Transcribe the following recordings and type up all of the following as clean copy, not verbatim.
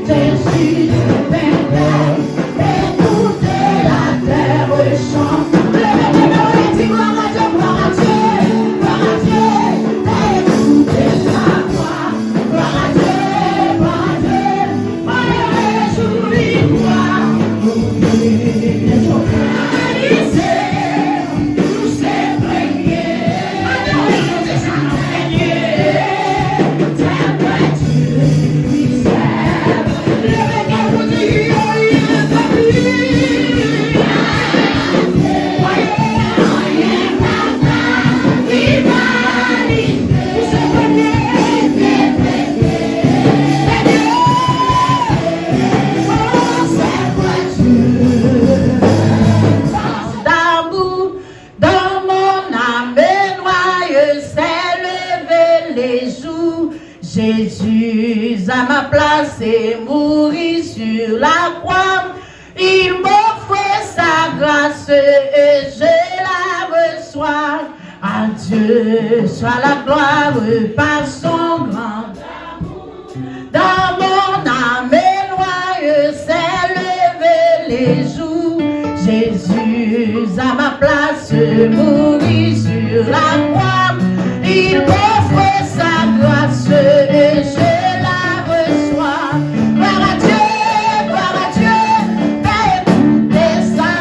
Jésus est vainqueur, et toute la terre chante. Levez les mains et dis gloire à Dieu, gloire à Dieu, gloire à Dieu, écoutez sa voix, gloire à Dieu, on est réjouis, gloire, ouvrez les oreilles, tous ces premiers, on est réjouis, ça nous règne, terre de Dieu, lui sert, levez les mains, vous dites, oh, il est venu. D'amour dans mon âme noyeuse s'est levé les joues. Jésus à ma place et mourit sur la croix. Il m'offre sa grâce et je la reçois. À Dieu soit la gloire par son grand amour. Dans mon âme noyeuse s'est levé les joues. Jésus à ma place mourit sur la croix. Il m'offre sa grâce et je la reçois. Gloire à Dieu, gloire à Dieu, écoutez ça.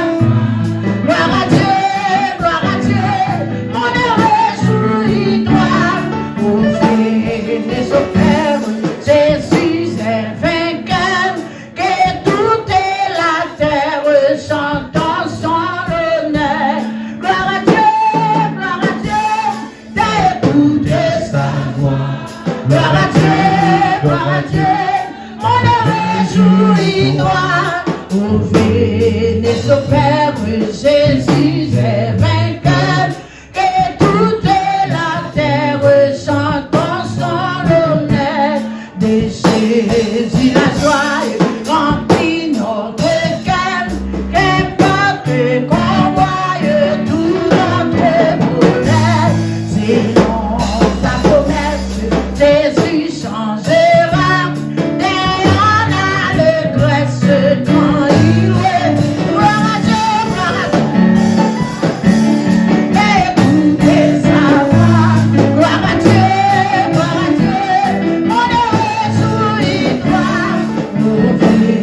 Gloire à Dieu, mon heureux réjouis-toi. Ouvrez les offres, Jésus est vainqueur, que toute la terre chante en son honneur. Gloire à Dieu, d'écouter sa voix. Gloire à Dieu, mon heureux réjouis-toi. Ouvrez les offres, Jésus est vainqueur, que toute la terre chante en son honneur. De Jésus la joie remplit notre cœur, qu'importe qu'on voie tout notre bonheur. Selon sa promesse, Jésus changera derrière l'allégresse quand il est. Gloire à Dieu, écoutez sa voix. Gloire à Dieu, mon heureux réjouis-toi. Ouvrez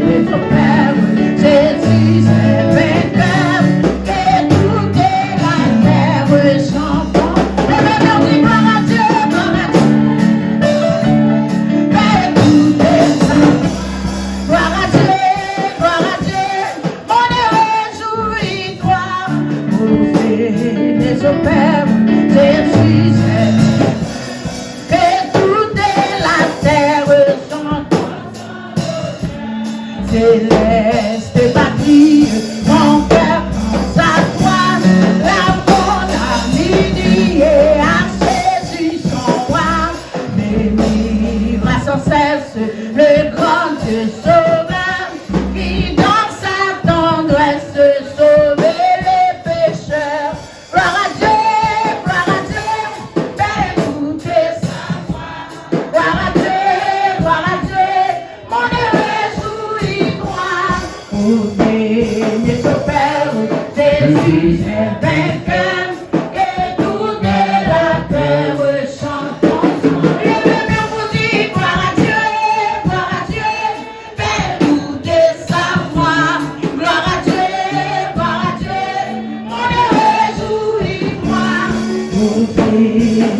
les pères, Jésus est vainqueur, que toute la terre chante. Levez-vous, gloire à Dieu, écoutez ça. Gloire à Dieu, mon heureux réjouis-toi. Ouvrez les pères, Jésus est vainqueur, que toute la terre chante. Céleste patrie, mon cœur prend sa croix, la bonne amie à Jésus son roi, délivrera sans cesse le grand Dieu sauveur, qui dans sa tendresse sauvait les pécheurs. Gloire à Dieu, écoutez sa voix. Gloire à Dieu, mon heureux réjouis-toi. Ouvrez les pères, Jésus est vainqueur, et toute la terre chante ensemble. Levez-vous, vous dites gloire à Dieu, écoutez sa voix. Gloire à Dieu, mon heureux réjouis-toi. Ouvrez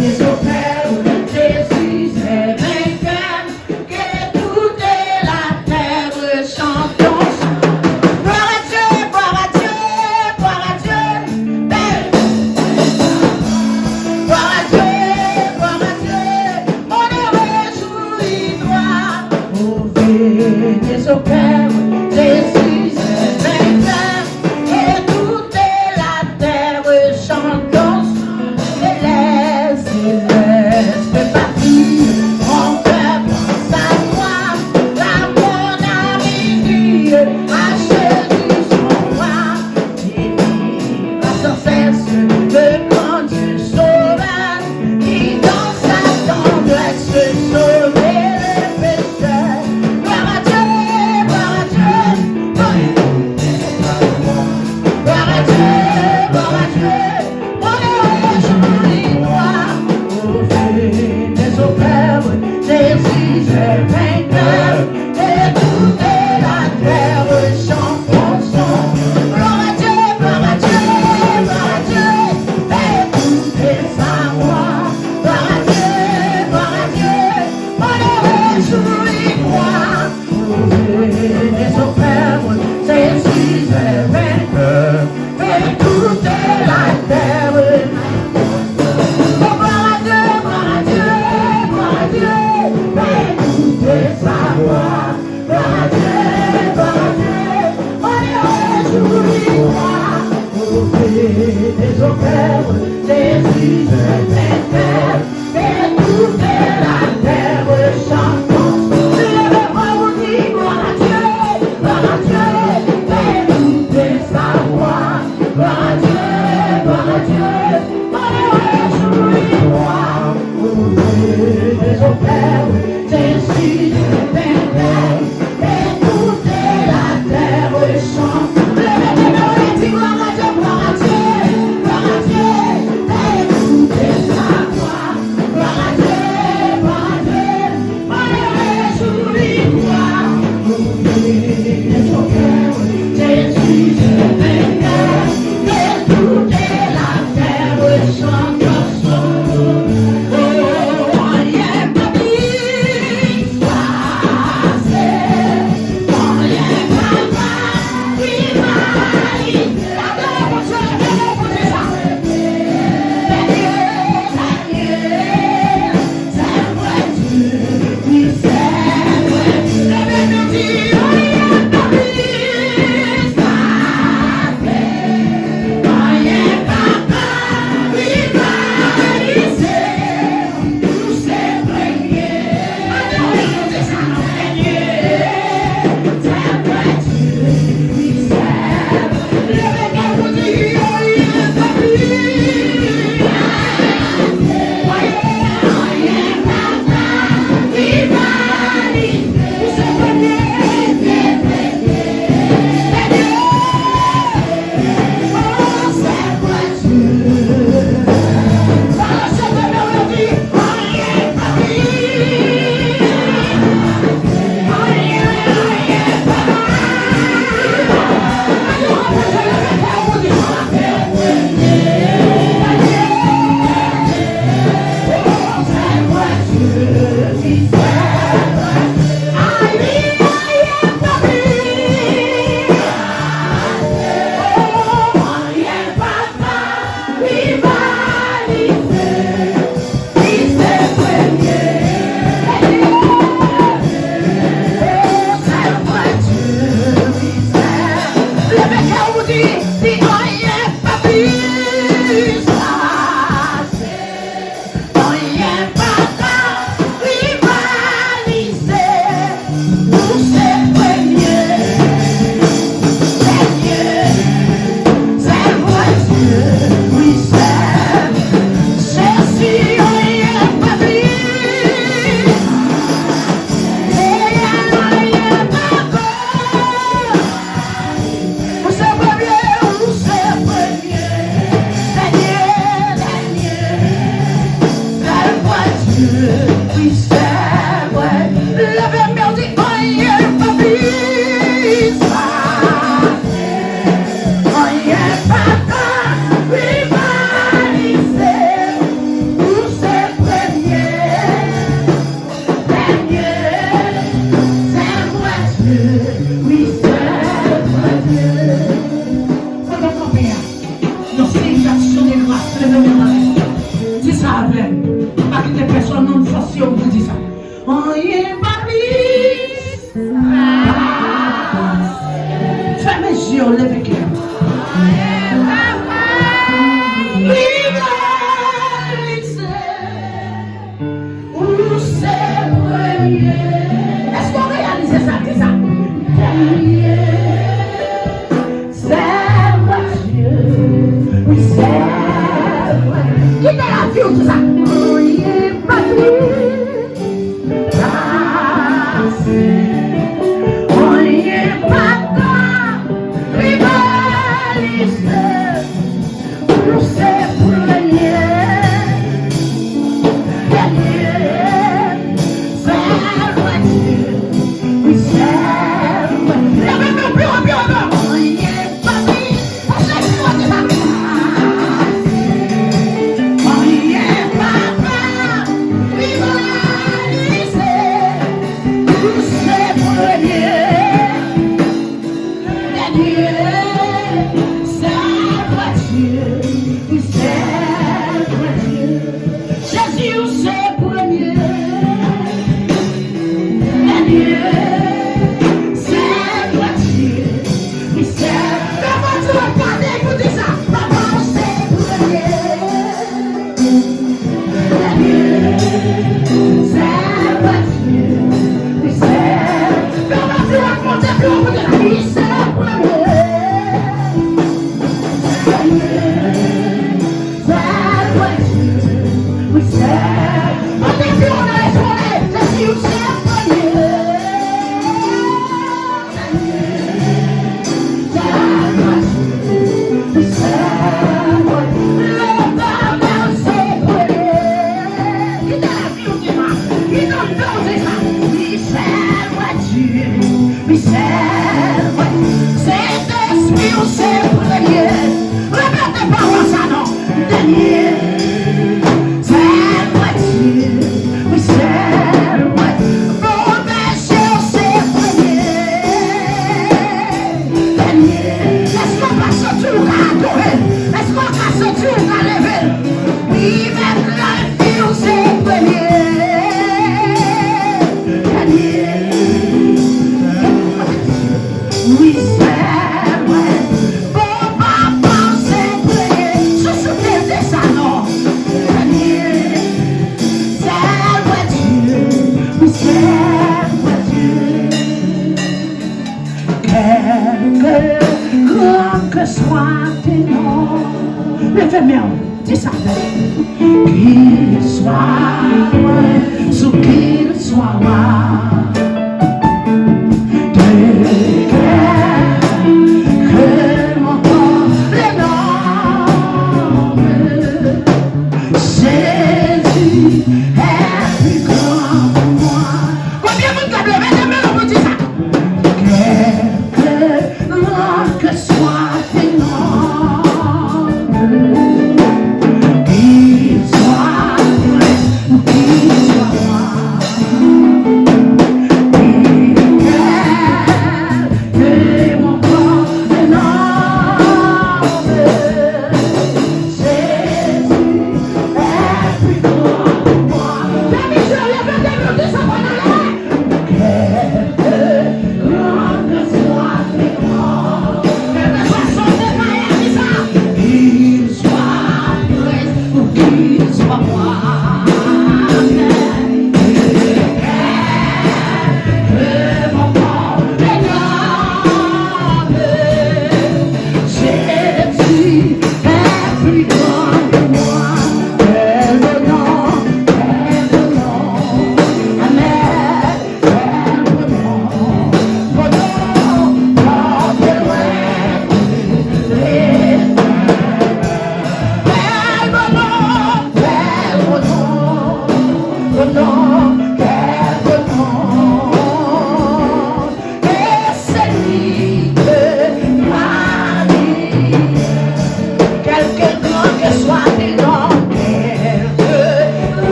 les pères, Jésus est vainqueur, que toute la terre chante ensemble. Gloire à Dieu, gloire à Dieu,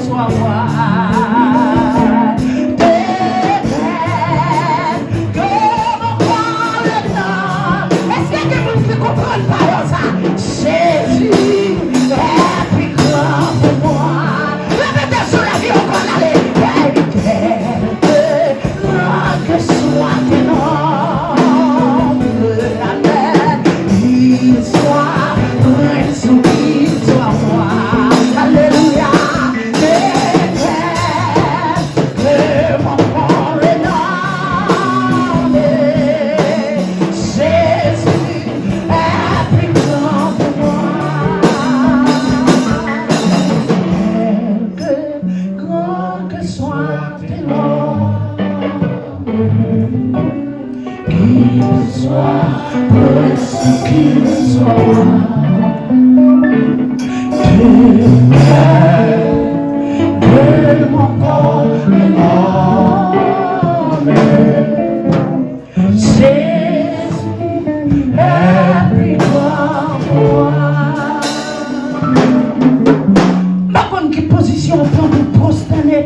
soit moi. Est-ce que quelqu'un peut comprendre par ça? Jésus est plus grand pour moi. Répétez sur la vie, on va aller. Que soit tes noms, la mer, il soit prince ou qu'il soit moi. Alléluia. Que mon corps est nommé. Jésus est plus grand pour moi. Quelque grand que soit tes noms, qu'il soit prince, qu'il soit que mon corps est nommé. Jésus est plus grand pour moi. Par contre, quelle position on prend pour prosterner?